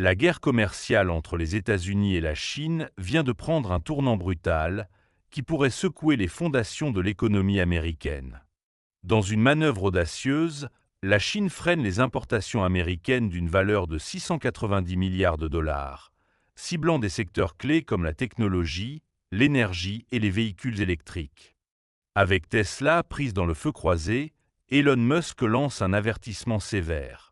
La guerre commerciale entre les États-Unis et la Chine vient de prendre un tournant brutal qui pourrait secouer les fondations de l'économie américaine. Dans une manœuvre audacieuse, la Chine freine les importations américaines d'une valeur de 690 milliards de dollars, ciblant des secteurs clés comme la technologie, l'énergie et les véhicules électriques. Avec Tesla prise dans le feu croisé, Elon Musk lance un avertissement sévère.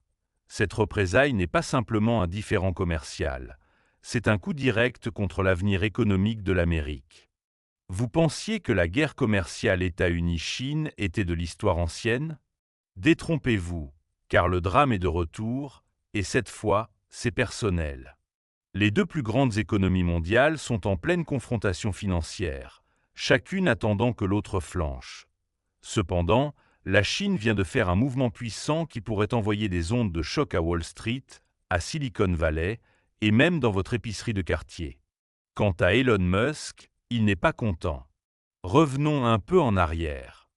Cette représaille n'est pas simplement un différend commercial, c'est un coup direct contre l'avenir économique de l'Amérique. Vous pensiez que la guerre commerciale États-Unis-Chine était de l'histoire ancienne? Détrompez-vous, car le drame est de retour, et cette fois, c'est personnel. Les deux plus grandes économies mondiales sont en pleine confrontation financière, chacune attendant que l'autre flanche. Cependant, la Chine vient de faire un mouvement puissant qui pourrait envoyer des ondes de choc à Wall Street, à Silicon Valley et même dans votre épicerie de quartier. Quant à Elon Musk, il n'est pas content. Revenons un peu en arrière.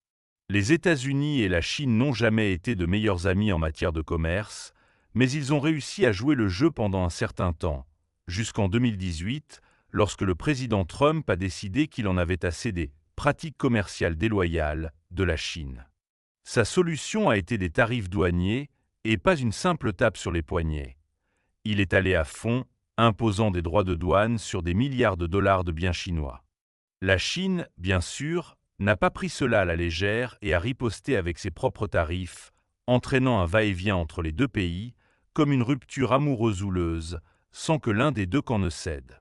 Les États-Unis et la Chine n'ont jamais été de meilleurs amis en matière de commerce, mais ils ont réussi à jouer le jeu pendant un certain temps, jusqu'en 2018, lorsque le président Trump a décidé qu'il en avait assez des pratiques commerciales déloyales de la Chine. Sa solution a été des tarifs douaniers et pas une simple tape sur les poignets. Il est allé à fond, imposant des droits de douane sur des milliards de dollars de biens chinois. La Chine, bien sûr, n'a pas pris cela à la légère et a riposté avec ses propres tarifs, entraînant un va-et-vient entre les deux pays, comme une rupture amoureuse-houleuse, sans que l'un des deux camps ne cède.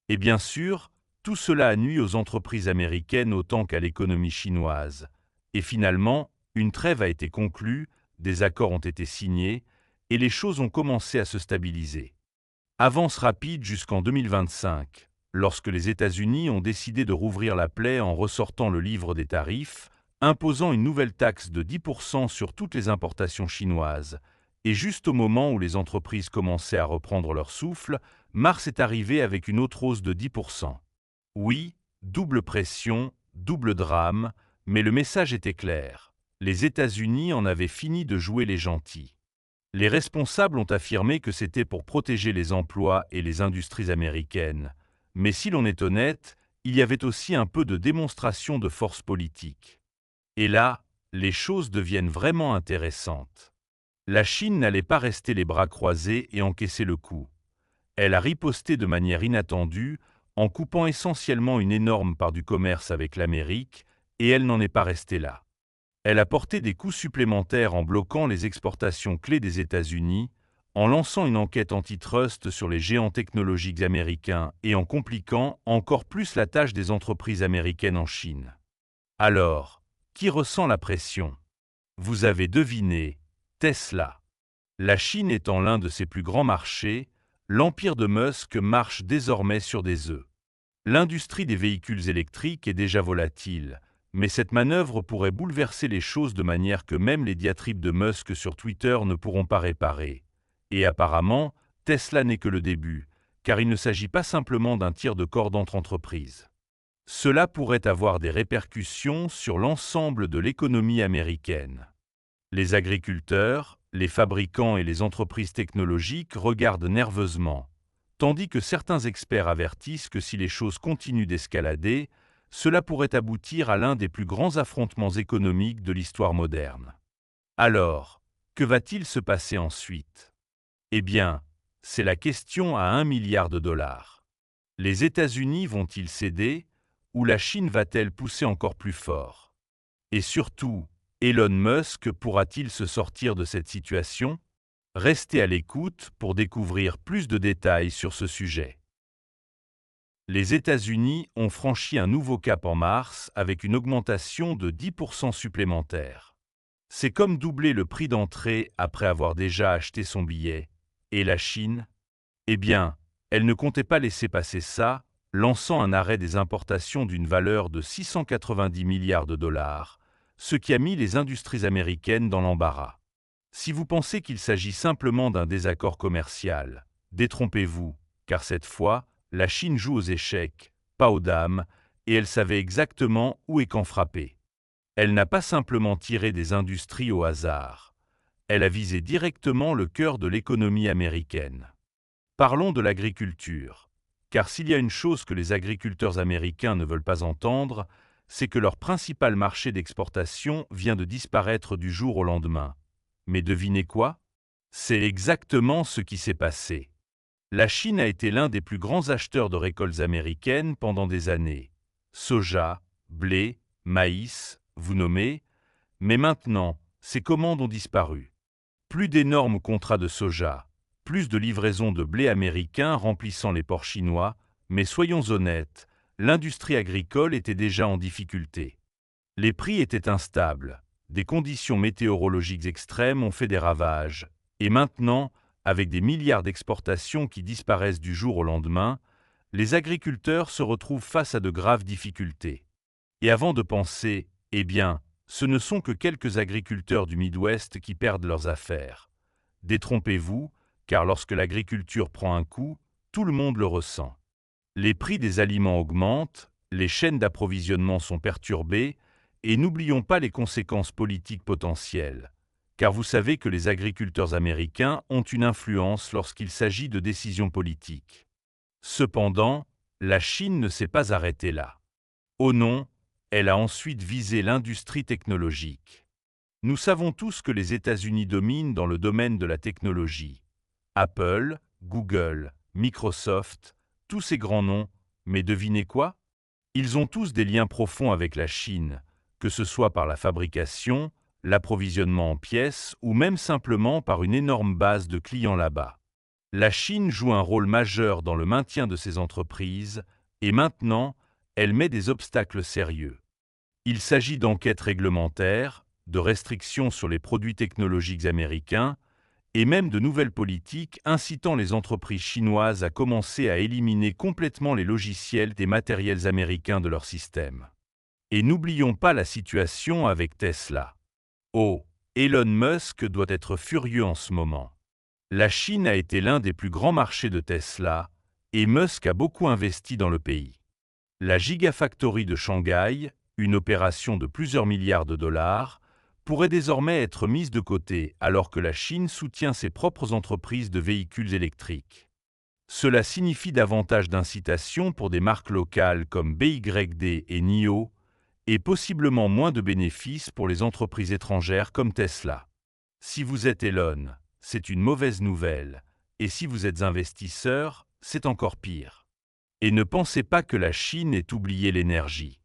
Et bien sûr, tout cela a nui aux entreprises américaines autant qu'à l'économie chinoise. Et finalement, une trêve a été conclue, des accords ont été signés, et les choses ont commencé à se stabiliser. Avance rapide jusqu'en 2025, lorsque les États-Unis ont décidé de rouvrir la plaie en ressortant le livre des tarifs, imposant une nouvelle taxe de 10% sur toutes les importations chinoises. Et juste au moment où les entreprises commençaient à reprendre leur souffle, Mars est arrivé avec une autre hausse de 10%. Oui, double pression, double drame, mais le message était clair. Les États-Unis en avaient fini de jouer les gentils. Les responsables ont affirmé que c'était pour protéger les emplois et les industries américaines. Mais si l'on est honnête, il y avait aussi un peu de démonstration de force politique. Et là, les choses deviennent vraiment intéressantes. La Chine n'allait pas rester les bras croisés et encaisser le coup. Elle a riposté de manière inattendue, en coupant essentiellement une énorme part du commerce avec l'Amérique, et elle n'en est pas restée là. Elle a porté des coups supplémentaires en bloquant les exportations clés des États-Unis, en lançant une enquête antitrust sur les géants technologiques américains et en compliquant encore plus la tâche des entreprises américaines en Chine. Alors, qui ressent la pression? Vous avez deviné, Tesla. La Chine étant l'un de ses plus grands marchés, l'empire de Musk marche désormais sur des œufs. L'industrie des véhicules électriques est déjà volatile, mais cette manœuvre pourrait bouleverser les choses de manière que même les diatribes de Musk sur Twitter ne pourront pas réparer. Et apparemment, Tesla n'est que le début, car il ne s'agit pas simplement d'un tir de corde entre entreprises. Cela pourrait avoir des répercussions sur l'ensemble de l'économie américaine. Les agriculteurs, les fabricants et les entreprises technologiques regardent nerveusement, tandis que certains experts avertissent que si les choses continuent d'escalader, cela pourrait aboutir à l'un des plus grands affrontements économiques de l'histoire moderne. Alors, que va-t-il se passer ensuite? Eh bien, c'est la question à 1 milliard de dollars. Les États-Unis vont-ils céder, ou la Chine va-t-elle pousser encore plus fort? Et surtout, Elon Musk pourra-t-il se sortir de cette situation? Restez à l'écoute pour découvrir plus de détails sur ce sujet. Les États-Unis ont franchi un nouveau cap en mars avec une augmentation de 10% supplémentaire. C'est comme doubler le prix d'entrée après avoir déjà acheté son billet. Et la Chine? Eh bien, elle ne comptait pas laisser passer ça, lançant un arrêt des importations d'une valeur de 690 milliards de dollars, ce qui a mis les industries américaines dans l'embarras. Si vous pensez qu'il s'agit simplement d'un désaccord commercial, détrompez-vous, car cette fois, la Chine joue aux échecs, pas aux dames, et elle savait exactement où et quand frapper. Elle n'a pas simplement tiré des industries au hasard. Elle a visé directement le cœur de l'économie américaine. Parlons de l'agriculture. Car s'il y a une chose que les agriculteurs américains ne veulent pas entendre, c'est que leur principal marché d'exportation vient de disparaître du jour au lendemain. Mais devinez quoi? C'est exactement ce qui s'est passé. La Chine a été l'un des plus grands acheteurs de récoltes américaines pendant des années. Soja, blé, maïs, vous nommez, mais maintenant, ces commandes ont disparu. Plus d'énormes contrats de soja, plus de livraisons de blé américain remplissant les ports chinois, mais soyons honnêtes, l'industrie agricole était déjà en difficulté. Les prix étaient instables, des conditions météorologiques extrêmes ont fait des ravages, et maintenant, avec des milliards d'exportations qui disparaissent du jour au lendemain, les agriculteurs se retrouvent face à de graves difficultés. Et avant de penser, eh bien, ce ne sont que quelques agriculteurs du Midwest qui perdent leurs affaires. Détrompez-vous, car lorsque l'agriculture prend un coup, tout le monde le ressent. Les prix des aliments augmentent, les chaînes d'approvisionnement sont perturbées, et n'oublions pas les conséquences politiques potentielles. Car vous savez que les agriculteurs américains ont une influence lorsqu'il s'agit de décisions politiques. Cependant, la Chine ne s'est pas arrêtée là. Oh non, elle a ensuite visé l'industrie technologique. Nous savons tous que les États-Unis dominent dans le domaine de la technologie. Apple, Google, Microsoft, tous ces grands noms, mais devinez quoi? Ils ont tous des liens profonds avec la Chine, que ce soit par la fabrication, l'approvisionnement en pièces ou même simplement par une énorme base de clients là-bas. La Chine joue un rôle majeur dans le maintien de ces entreprises et maintenant, elle met des obstacles sérieux. Il s'agit d'enquêtes réglementaires, de restrictions sur les produits technologiques américains et même de nouvelles politiques incitant les entreprises chinoises à commencer à éliminer complètement les logiciels des matériels américains de leur système. Et n'oublions pas la situation avec Tesla. Oh, Elon Musk doit être furieux en ce moment. La Chine a été l'un des plus grands marchés de Tesla, et Musk a beaucoup investi dans le pays. La Gigafactory de Shanghai, une opération de plusieurs milliards de dollars, pourrait désormais être mise de côté alors que la Chine soutient ses propres entreprises de véhicules électriques. Cela signifie davantage d'incitation pour des marques locales comme BYD et NIO, et possiblement moins de bénéfices pour les entreprises étrangères comme Tesla. Si vous êtes Elon, c'est une mauvaise nouvelle, et si vous êtes investisseur, c'est encore pire. Et ne pensez pas que la Chine ait oublié l'énergie.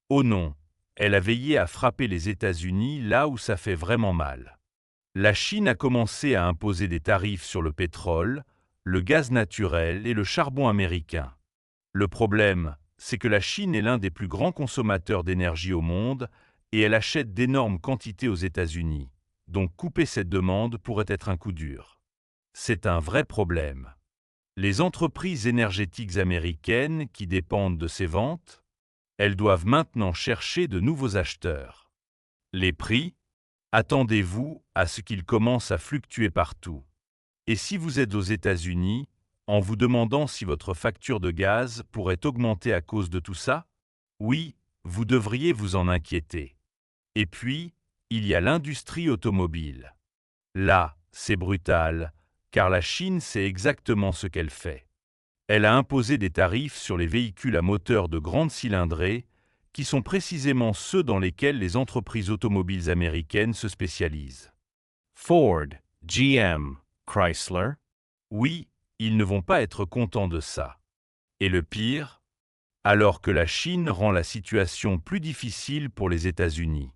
Oh non, elle a veillé à frapper les États-Unis là où ça fait vraiment mal. La Chine a commencé à imposer des tarifs sur le pétrole, le gaz naturel et le charbon américain. Le problème, c'est que la Chine est l'un des plus grands consommateurs d'énergie au monde et elle achète d'énormes quantités aux États-Unis. Donc couper cette demande pourrait être un coup dur. C'est un vrai problème. Les entreprises énergétiques américaines qui dépendent de ces ventes, elles doivent maintenant chercher de nouveaux acheteurs. Les prix, attendez-vous à ce qu'ils commencent à fluctuer partout. Et si vous êtes aux États-Unis, en vous demandant si votre facture de gaz pourrait augmenter à cause de tout ça? Oui, vous devriez vous en inquiéter. Et puis, il y a l'industrie automobile. Là, c'est brutal, car la Chine sait exactement ce qu'elle fait. Elle a imposé des tarifs sur les véhicules à moteur de grande cylindrée, qui sont précisément ceux dans lesquels les entreprises automobiles américaines se spécialisent. Ford, GM, Chrysler. Oui, ils ne vont pas être contents de ça. Et le pire, alors que la Chine rend la situation plus difficile pour les États-Unis.